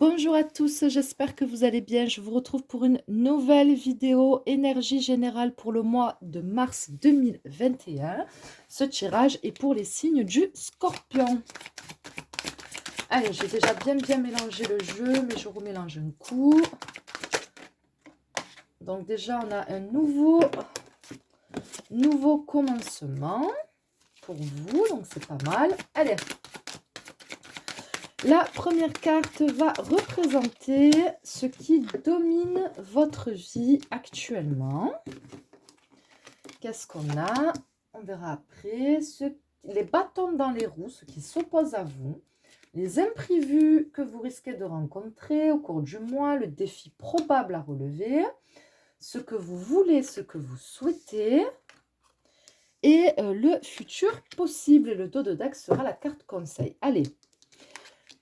Bonjour à tous, j'espère que vous allez bien. Je vous retrouve pour une nouvelle vidéo énergie générale pour le mois de mars 2021. Ce tirage est pour les signes du Scorpion. Allez, j'ai déjà bien mélangé le jeu, mais je remélange un coup. Donc déjà, on a un nouveau commencement pour vous, donc c'est pas mal. Allez. La première carte va représenter ce qui domine votre vie actuellement. Qu'est-ce qu'on a? On verra après. Les bâtons dans les roues, ce qui s'oppose à vous. Les imprévus que vous risquez de rencontrer au cours du mois. Le défi probable à relever. Ce que vous voulez, ce que vous souhaitez. Et le futur possible. Et le dos de Dax sera la carte conseil. Allez.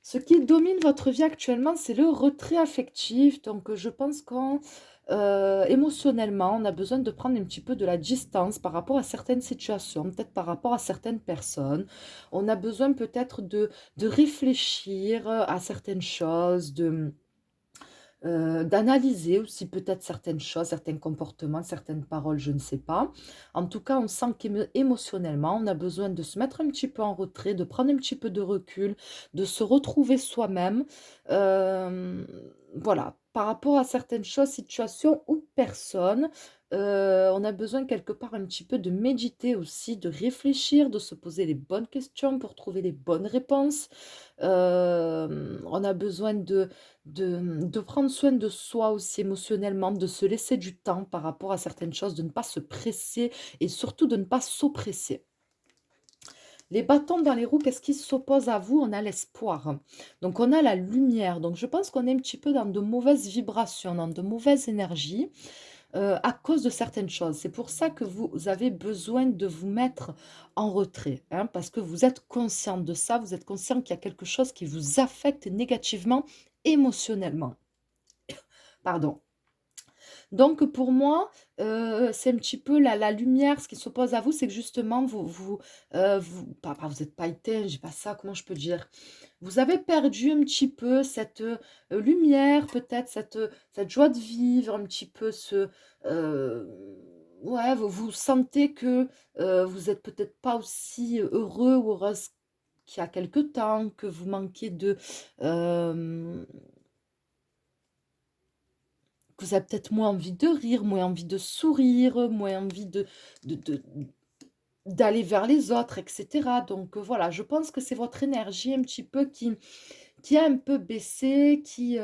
Ce qui domine votre vie actuellement, c'est le retrait affectif. Donc, je pense qu'émotionnellement, on a besoin de prendre un petit peu de la distance par rapport à certaines situations, peut-être par rapport à certaines personnes. On a besoin peut-être de réfléchir à certaines choses, d'analyser aussi peut-être certaines choses, certains comportements, certaines paroles, je ne sais pas. En tout cas, on sent qu'émotionnellement, on a besoin de se mettre un petit peu en retrait, de prendre un petit peu de recul, de se retrouver soi-même. Euh, voilà, par rapport à certaines choses, situations ou personnes, on a besoin quelque part un petit peu de méditer aussi, de réfléchir, de se poser les bonnes questions pour trouver les bonnes réponses. On a besoin de prendre soin de soi aussi émotionnellement, de se laisser du temps par rapport à certaines choses, de ne pas se presser et surtout de ne pas s'oppresser. Les bâtons dans les roues, qu'est-ce qui s'oppose à vous? On a l'espoir. Donc, on a la lumière. Donc, je pense qu'on est un petit peu dans de mauvaises vibrations, dans de mauvaises énergies à cause de certaines choses. C'est pour ça que vous avez besoin de vous mettre en retrait, hein, parce que vous êtes conscient de ça, vous êtes conscient qu'il y a quelque chose qui vous affecte négativement, émotionnellement. Pardon. Donc pour moi, c'est un petit peu la lumière, ce qui s'oppose à vous, c'est que justement vous êtes pas éteint, j'ai pas ça, comment je peux dire? Vous avez perdu un petit peu cette, lumière, peut-être cette joie de vivre, un petit peu ouais, vous sentez que, vous êtes peut-être pas aussi heureux ou heureuse qu'il y a quelque temps, que vous manquez hem que vous avez peut-être moins envie de rire, moins envie de sourire, moins envie de de d'aller vers les autres et cetera. Donc, voilà, je pense que c'est votre énergie un petit peu qui a un peu baissé, qui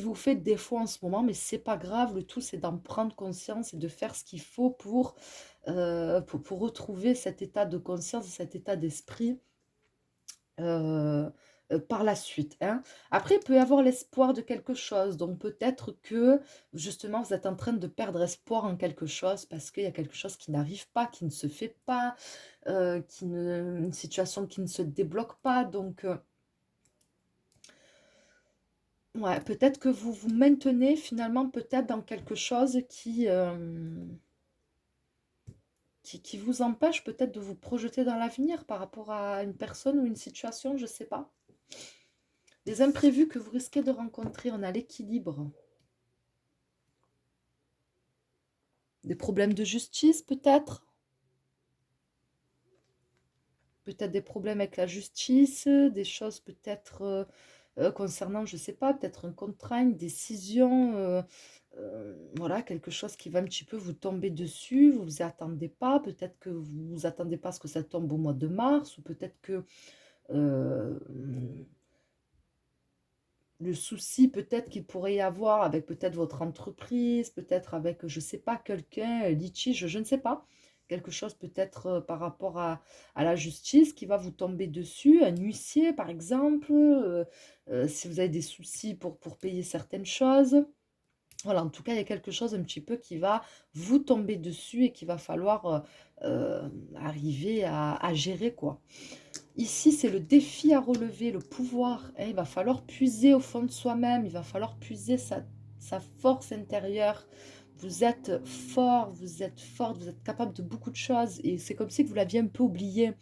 vous fait défaut en ce moment, mais c'est pas grave. Le tout, c'est d'en prendre conscience et de faire ce qu'il faut pour retrouver cet état de conscience, cet état d'esprit, heu par la suite, hein. Après, il peut y avoir l'espoir de quelque chose, donc peut-être que, justement, vous êtes en train de perdre espoir en quelque chose parce qu'il y a quelque chose qui n'arrive pas, qui ne se fait pas, une situation qui ne se débloque pas, donc ouais, peut-être que vous vous maintenez finalement peut-être dans quelque chose qui vous empêche peut-être de vous projeter dans l'avenir par rapport à une personne ou une situation, je ne sais pas. Les imprévus que vous risquez de rencontrer, on a l'équilibre. Des problèmes de justice peut-être? Peut-être des problèmes avec la justice, des choses peut-être concernant, je ne sais pas, peut-être un contrat, une décision, voilà, quelque chose qui va un petit peu vous tomber dessus, vous vous y attendez pas, peut-être que vous vous attendez pas à ce que ça tombe au mois de mars, ou peut-être que euh, le souci peut-être qu'il pourrait y avoir avec peut-être votre entreprise, peut-être avec, je ne sais pas, quelqu'un, litige, je ne sais pas. Quelque chose peut-être par rapport à la justice qui va vous tomber dessus, un huissier par exemple, si vous avez des soucis pour payer certaines choses. Voilà, en tout cas, il y a quelque chose un petit peu qui va vous tomber dessus et qu'il va falloir arriver à gérer, quoi. Ici, c'est le défi à relever, le pouvoir, hein. Il va falloir puiser au fond de soi-même, il va falloir puiser sa force intérieure Vous êtes fort, vous êtes forte, vous êtes capable de beaucoup de choses et c'est comme si que vous l'aviez un peu oublié.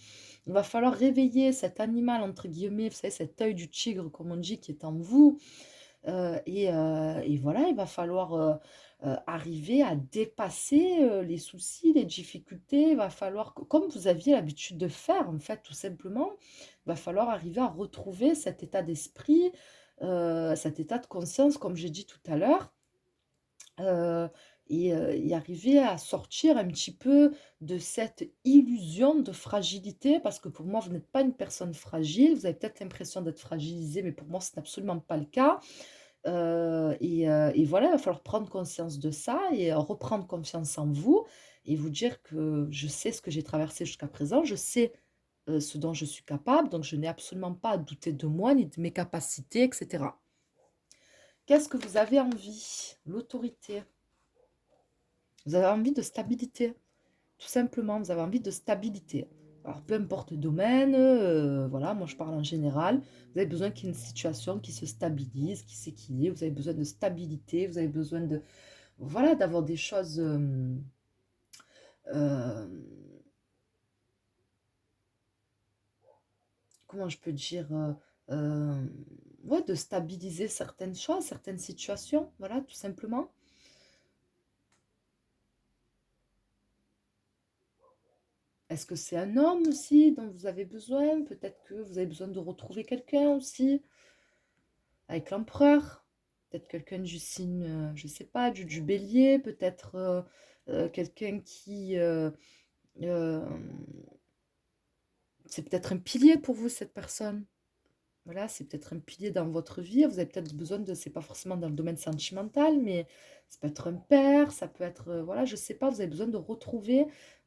Il va falloir réveiller cet animal, entre guillemets, vous savez, cet œil du tigre, comme on dit, qui est en vous. Et voilà, il va falloir arriver à dépasser les soucis, les difficultés. Il va falloir, comme vous aviez l'habitude de faire, en fait, tout simplement, il va falloir arriver à retrouver cet état d'esprit, cet état de conscience, comme j'ai dit tout à l'heure. Heu et arriver à sortir un petit peu de cette illusion de fragilité parce que pour moi, vous n'êtes pas une personne fragile. Vous avez peut-être l'impression d'être fragilisée, mais pour moi, ce n'est absolument pas le cas. Et voilà, il va falloir prendre conscience de ça et reprendre confiance en vous et vous dire que: «Je sais ce que j'ai traversé jusqu'à présent, je sais, ce dont je suis capable, donc je n'ai absolument pas à douter de moi ni de mes capacités» et cetera. Qu'est-ce que vous avez envie? L'autorité. Vous avez envie de stabilité, tout simplement, vous avez envie de stabilité. Alors peu importe le domaine, voilà, moi je parle en général. Vous avez besoin qu'il y ait une situation qui se stabilise, qui s'équilibre, vous avez besoin de stabilité, vous avez besoin de voilà, d'avoir des choses, hem, comment je peux dire? Ouais, de stabiliser certaines choses, certaines situations, voilà, tout simplement. Est-ce que c'est un homme aussi dont vous avez besoin? Peut-être que vous avez besoin de retrouver quelqu'un aussi? Avec l'empereur, peut-être quelqu'un du signe, je sais pas, du bélier, peut-être, quelqu'un qui, hem, c'est peut-être un pilier pour vous cette personne. Voilà, c'est peut-être un pilier dans votre vie. Vous avez peut-être besoin de c'est pas forcément dans le domaine sentimental, mais ça peut être un père, ça peut être, voilà, je sais pas, vous avez besoin de retrouver,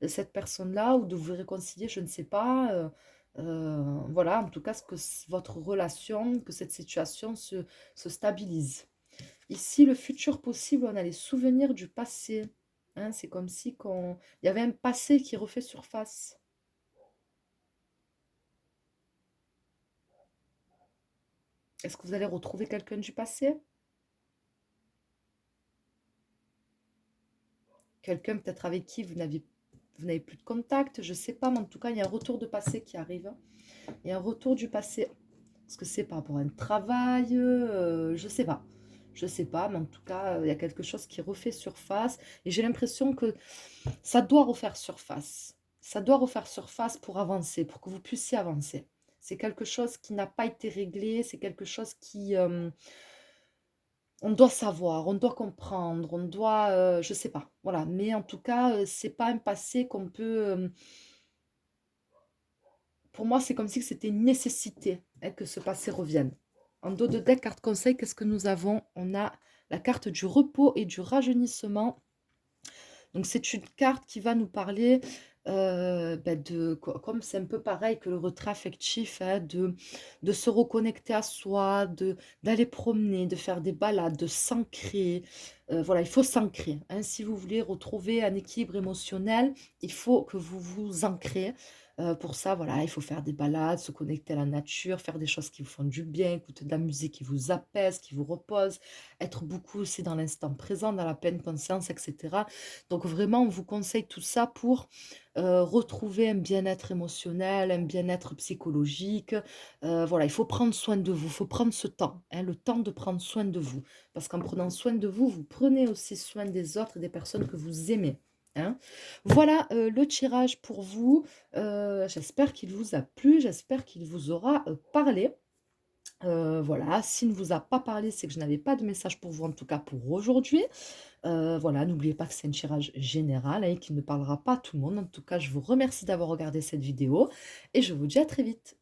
cette personne-là ou de vous réconcilier, je ne sais pas, voilà, en tout cas, ce que votre relation, que cette situation se stabilise. Ici, le futur possible, on a les souvenirs du passé, hein, c'est comme si qu'on il y avait un passé qui refait surface. Est-ce que vous allez retrouver quelqu'un du passé? Quelqu'un peut-être avec qui vous n'avez plus de contact, je sais pas, mais en tout cas, il y a un retour de passé qui arrive, hein. Il y a un retour du passé. Est-ce que c'est par rapport à un travail? Je sais pas. Je sais pas, mais en tout cas, il y a quelque chose qui refait surface et j'ai l'impression que ça doit refaire surface. Ça doit refaire surface pour avancer, pour que vous puissiez avancer. C'est quelque chose qui n'a pas été réglé, c'est quelque chose qui, on doit savoir, on doit comprendre, on doit, je sais pas, voilà. Mais en tout cas, c'est pas un passé qu'on peut, pour moi, c'est comme si c'était une nécessité, hein, que ce passé revienne. En dos de deck, carte conseil, qu'est-ce que nous avons? On a la carte du repos et du rajeunissement. Donc c'est une carte qui va nous parler, de comme c'est un peu pareil que le retrait affectif, hein, de se reconnecter à soi, d'aller promener, de faire des balades, de s'ancrer. Voilà, il faut s'ancrer, hein. Si vous voulez retrouver un équilibre émotionnel, il faut que vous vous ancrez. Pour ça, voilà, il faut faire des balades, se connecter à la nature, faire des choses qui vous font du bien, écouter de la musique qui vous apaise, qui vous repose, être beaucoup aussi dans l'instant présent, dans la pleine conscience et cetera. Donc vraiment, on vous conseille tout ça pour, retrouver un bien-être émotionnel, un bien-être psychologique. Voilà, il faut prendre soin de vous, il faut prendre ce temps, hein, le temps de prendre soin de vous. Parce qu'en prenant soin de vous, vous prenez aussi soin des autres et des personnes que vous aimez, hein. Voilà, le tirage pour vous. J'espère qu'il vous a plu, j'espère qu'il vous aura, parlé. Voilà, s'il ne vous a pas parlé, c'est que je n'avais pas de message pour vous, en tout cas pour aujourd'hui. Voilà, n'oubliez pas que c'est un tirage général, hein, et qu'il ne parlera pas à tout le monde. En tout cas, je vous remercie d'avoir regardé cette vidéo et je vous dis à très vite.